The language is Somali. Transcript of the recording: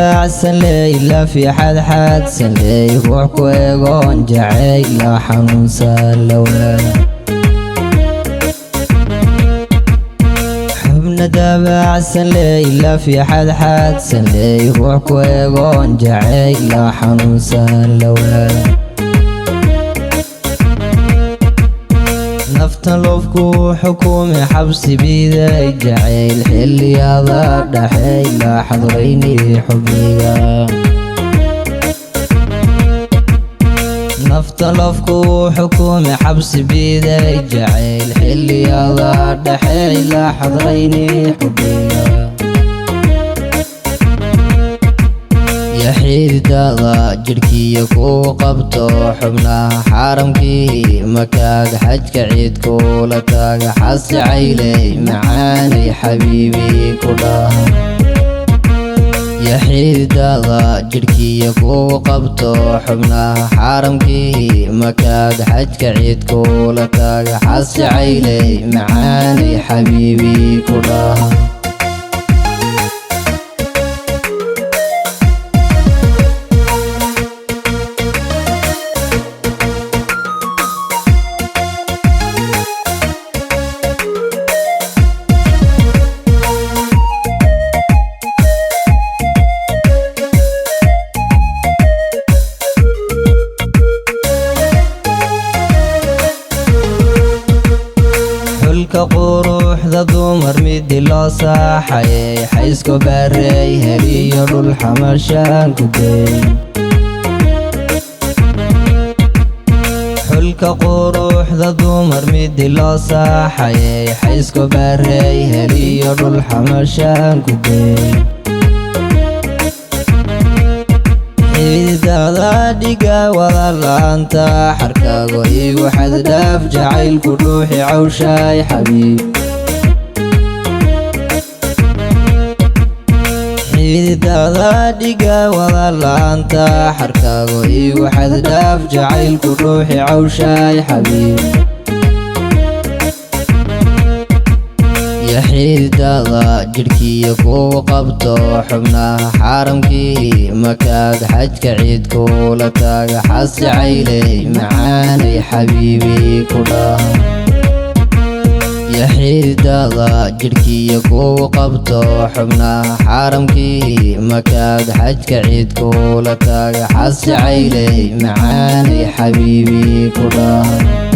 dabacsan leyla fi xadxaadsan ley ruux ku eegoon jacayla xanuunsan lawaa xubna dabacsan leyla fi xadxaadsan ley ruux ku eegoon jacayla xanuunsan lawaa naftan lofku xukumi xabsi biday jacayl xilliyada dhaxayla xadrayni xubniga naftan lofku xukumi xabsi biday jacayl xilliyada dhaxayla xadrayni xubniga xididada jirhkiya ku qabto xubnaha xaaramkii makaaga xajka ciid kula taaga xasi cayley macaanay xabiibi ku dhaha xididada jirhkiya ku qabto xubnaha xaaramkii makaaga xajka ciid kula taaga xasi cayley macaanay xabiibi ku dhaha quruxda dumar midi loo saaxayay xaysku baarey heliyo dhul xamashaan ku geey xulka quruxda dumar midi loo saaxayay xaysku baarey heliyo dhul xamashaan ku geey xididada dhiga wada la'aanta xarkaago igu xaddhaaf jacaylku dhuuxi cawshaay xabiib xididada dhiga wada la'aanta xarkaago igu xaddhaaf jacaylku dhuuxi cawshaay xabiib xididada jirhkiya ku qabto xubnaha xaaramkii makaaga xajka ciid kula taaga xasi cayley macaanay xabiibi ku dhaha xididada jirhkiya ku qabto xubnaha xaaramkii makaaga xajka ciid kula taaga xasi cayley macaanay xabiibi ku dhaha